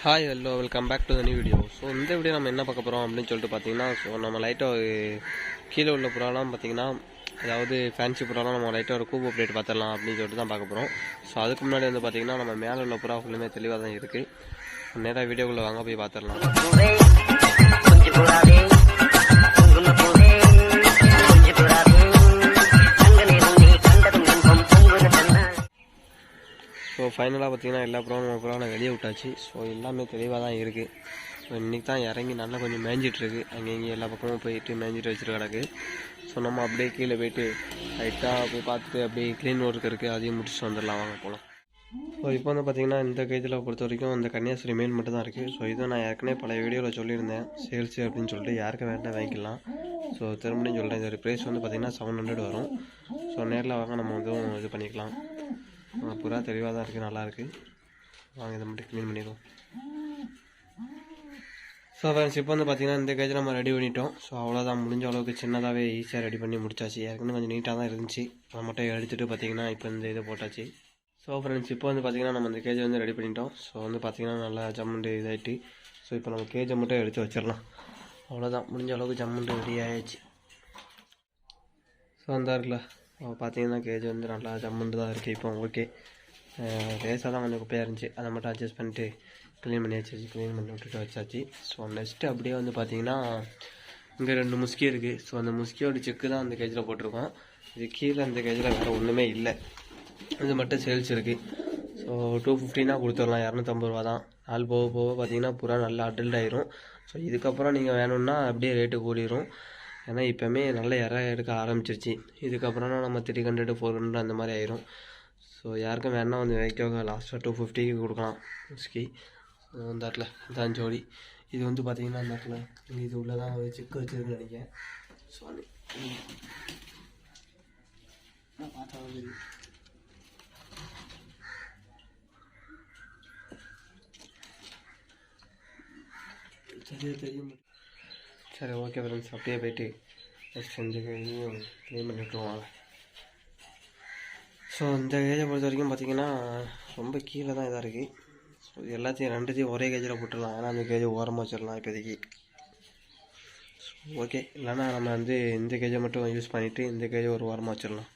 Hi hello welcome back to the new video. So இந்த video நம்ம என்ன பார்க்க போகிறோம் அப்படின்னு சொல்லிட்டு பார்த்தீங்கன்னா, ஸோ நம்ம லைட்டாக கீழே உள்ள புறாலாம் பார்த்தீங்கன்னா, அதாவது ஃபேன்சி புறாலாம் நம்ம லைட்டாக ஒரு கூப் அப்டேட் பார்த்துடலாம் அப்படின்னு சொல்லிட்டு தான் பார்க்க போகிறோம். ஸோ அதுக்கு முன்னாடி வந்து பார்த்தீங்கன்னா, நம்ம மேலே உள்ள புறா ஃபுல்லுமே தெளிவாக தான் இருக்குது. நேராக வீடியோக்குள்ளே வாங்க போய் பார்த்துடலாம். ஸோ ஃபைனலாக பார்த்தீங்கன்னா எல்லா புறாவும் நான் வெளியே விட்டாச்சு. ஸோ எல்லாமே தெளிவாக தான் இருக்குது. ஸோ இன்றைக்கி தான் இறங்கி நல்லா கொஞ்சம் மேய்ஞ்சிட்ருக்கு. அங்கே இங்கே எல்லா பக்கமும் போயிட்டு மேய்ஞ்சிட்டு வச்சுட்டு கிடக்கு. ஸோ நம்ம அப்படியே கீழே போயிட்டு லைட்டாக போய் பார்த்துட்டு அப்படியே க்ளீன் ஒர்க் இருக்குது, அதையும் முடிச்சுட்டு வந்துடலாம், வாங்க போகலாம். ஸோ இப்போ வந்து பார்த்திங்கன்னா இந்த கேஜில் பொறுத்த வரைக்கும் இந்த கன்னியாஸ்திரி மேல் மட்டும் தான் இருக்குது. ஸோ இதை நான் ஏற்கனவே பழைய வீடியோவில் சொல்லியிருந்தேன், சேல்ஸு அப்படின்னு சொல்லிட்டு யாருக்கு வேண்டாம் வாங்கிக்கலாம். ஸோ திரும்பியும் சொல்கிறேன், இதோட ப்ரைஸ் வந்து பார்த்திங்கன்னா 700 வரும். ஸோ நேரில் வாங்க நம்ம வந்து இது பண்ணிக்கலாம். புறா தெளிவாக தான் இருக்குது, நல்லாயிருக்கு. வாங்க இதை மட்டும் க்ளீன் பண்ணிடுவோம். ஸோ ஃப்ரெண்ட்ஸ் இப்போ வந்து பார்த்திங்கன்னா இந்த கேஜ் நம்ம ரெடி பண்ணிட்டோம். ஸோ அவ்வளோதான், முடிஞ்ச அளவுக்கு சின்னதாகவே ஈஸியாக ரெடி பண்ணி முடிச்சாச்சு. ஏற்கனவே கொஞ்சம் நீட்டாக தான் இருந்துச்சு. அதை மட்டும் எடுத்துகிட்டு பார்த்திங்கன்னா இப்போ இந்த இதை போட்டாச்சு. ஸோ ஃப்ரெண்ட்ஸ் இப்போ வந்து பார்த்திங்கன்னா நம்ம இந்த கேஜை வந்து ரெடி பண்ணிட்டோம். ஸோ வந்து பார்த்திங்கன்னா நல்லா ஜம்முண்டு இதாகிட்டு. ஸோ இப்போ நம்ம கேஜை மட்டும் எடுத்து வச்சிடலாம். அவ்வளோதான், முடிஞ்ச அளவுக்கு ஜம்முண்டு ரெடி ஆகிடுச்சு. ஸோ அந்த இருக்குல்ல பார்த்தீங்கன்னா கேஜ் வந்து நல்லா ஜம்முண்டு தான் இருக்குது. இப்போ ஓகே, லேசாக தான் கொஞ்சம் குப்பையாக இருந்துச்சு, அதை மட்டும் அட்ஜஸ்ட் பண்ணிட்டு க்ளீன் பண்ணி வச்சாச்சு. க்ளீன் பண்ணி விட்டுட்டு வச்சாச்சு. ஸோ நெக்ஸ்ட்டு அப்படியே வந்து பார்த்திங்கன்னா இங்கே 2 முஸ்கி இருக்குது. ஸோ அந்த முஸ்கியோட செக்கு தான் அந்த கேஜில் போட்டிருக்கோம். இது கீழே அந்த கேஜில் வேறு ஒன்றுமே இல்லை, இது மட்டும் சேல்ஸ் இருக்குது. ஸோ 250 கொடுத்துடலாம், 250 ரூபா தான். நாள் போக போக பார்த்திங்கன்னா புறா நல்லா அடல்ட் ஆயிரும். ஸோ இதுக்கப்புறம் நீங்கள் வேணும்னா அப்படியே ரேட்டு கூடிரும். ஏன்னா இப்போமே நல்ல எடுக்க ஆரம்பிச்சிருச்சு. இதுக்கப்புறம்னா நம்ம 300 400 அந்த மாதிரி ஆயிரும். ஸோ யாருக்கும் வேணால் வந்து வைக்கோங்க, லாஸ்ட்டாக 250 கொடுக்கலாம் முஸ்கி. அந்த இடத்துல தான் ஜோடி. இது வந்து பார்த்திங்கன்னா அந்த இடத்துல இது உள்ளே தான் செக்கு வச்சுருக்குன்னு நினைக்கிறேன். ஸோ நான் பார்த்தா வந்து தெரியும். சரி ஓகே ஃப்ரெண்ட்ஸ், அப்படியே போய்ட்டு நெக்ஸ்ட் இந்த கேஜையும் க்ளீன் பண்ணி விட்டுருவாங்க. ஸோ இந்த கேஜை பொறுத்த வரைக்கும் பார்த்திங்கன்னா ரொம்ப கீழே தான் இதாக இருக்குது. ஸோ எல்லாத்தையும் 2த்தையும் ஒரே கேஜில் போட்டுடலாம். ஏன்னா அந்த கேஜை ஓரமாக வச்சிடலாம் இப்போதைக்கு. ஸோ ஓகே, இல்லைன்னா நம்ம வந்து இந்த கேஜை மட்டும் யூஸ் பண்ணிவிட்டு இந்த கேஜை ஒரு ஓரமாக வச்சிடலாம்.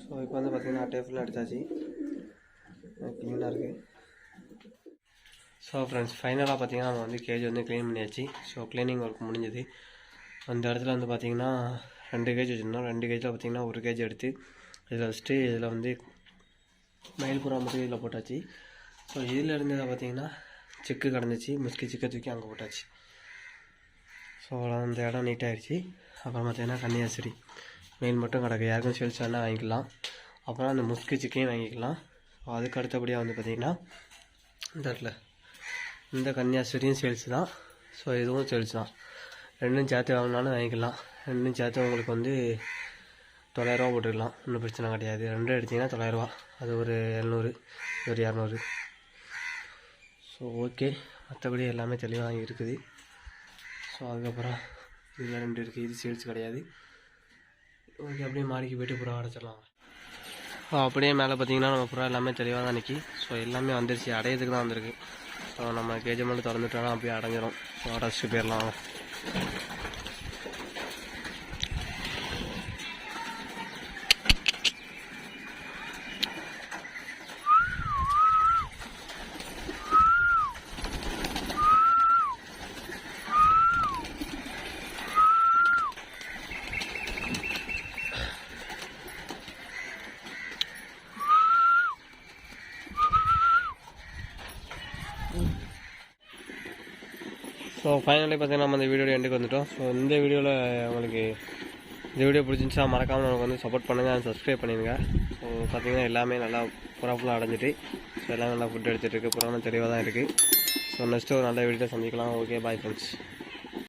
ஸோ இப்போ வந்து பார்த்திங்கன்னா அட்டை ஃபுல்லாக எடுத்தாச்சு, க்ளீனாக இருக்குது. ஸோ ஃப்ரெண்ட்ஸ் ஃபைனலாக பார்த்திங்கன்னா நம்ம வந்து கேஜ் வந்து க்ளீன் பண்ணியாச்சு. ஸோ க்ளீனிங் ஒர்க் முடிஞ்சது. அந்த இடத்துல வந்து பார்த்திங்கன்னா 2 கேஜ் வச்சுருந்தோம். 2 கேஜில் பார்த்திங்கன்னா 1 கேஜ் எடுத்து இதில் வச்சுட்டு இதில் வந்து மயில் புறா மட்டும் இதில் போட்டாச்சு. ஸோ இதில் இருந்ததை பார்த்திங்கன்னா செக்கு கிடந்துச்சு, முஸ்கி செக்கை தூக்கி அங்கே போட்டாச்சு. ஸோ அவ்வளோ அந்த இடம் நீட்டாகிடுச்சு. அப்புறம் பார்த்திங்கன்னா கன்னியாஸ்திரி மெயில் மட்டும் கிடக்கு, யாருக்கும் சேல்ஸ் வேணால் வாங்கிக்கலாம். அப்புறம் அந்த முஸ்கி சிக்கையும் வாங்கிக்கலாம். ஸோ அதுக்கு அடுத்தபடியாக வந்து பார்த்திங்கன்னா இந்த இடத்துல இந்த கன்னியாஸ்திரியும் சேல்ஸ் தான். ஸோ இதுவும் சேல்ஸ் தான். 2ம் சேர்த்து வாங்கினாலும் வாங்கிக்கலாம். 2ம் சேர்த்து உங்களுக்கு வந்து 900 ரூபா போட்டுக்கலாம், ஒன்றும் பிரச்சனை கிடையாது. 2 எடுத்திங்கன்னா 900 ரூபா, அது ஒரு 700, ஒரு 200. ஸோ ஓகே, மற்றபடி எல்லாமே தெளிவாக இருக்குது. ஸோ அதுக்கப்புறம் இதில் 2 இருக்குது, இது சேல்ஸ் கிடையாது. ஓகே, அப்படியே மாடிக்கு போய்ட்டு புறா அடைச்சிடலாம். அப்படியே மேலே பார்த்தீங்கன்னா நம்ம புறா எல்லாமே தெளிவாக தான் நிற்கி. ஸோ எல்லாமே வந்துருச்சு, அடையிறதுக்கு தான் வந்திருக்கு. ஸோ நம்ம கேஜி மட்டும் திறந்துட்டோன்னா அப்படியே அடைஞ்சிரும். ஸோ அடைச்சிட்டு போயிடலாம். ஸோ ஃபைனலி பார்த்திங்கன்னா நம்ம இந்த வீடியோட எண்டுக்கு வந்துவிட்டோம். ஸோ இந்த வீடியோவில் உங்களுக்கு இந்த வீடியோ பிடிச்சிருந்துச்சா மறக்காமல் நமக்கு வந்து சப்போர்ட் பண்ணுங்கள், அண்ட் சப்ஸ்கிரைப் பண்ணிடுங்க. ஸோ பார்த்திங்கன்னா எல்லாமே நல்லா ஃபுல்லாக அடைஞ்சிட்டு, ஸோ எல்லாமே நல்லா ஃபுட் எடுத்துகிட்டு இருக்குது, புறாவும் தெளிவாக தான் இருக்குது. ஸோ நெக்ஸ்ட்டு ஒரு நல்ல வீடியோ சந்திக்கலாம். Okay, bye friends.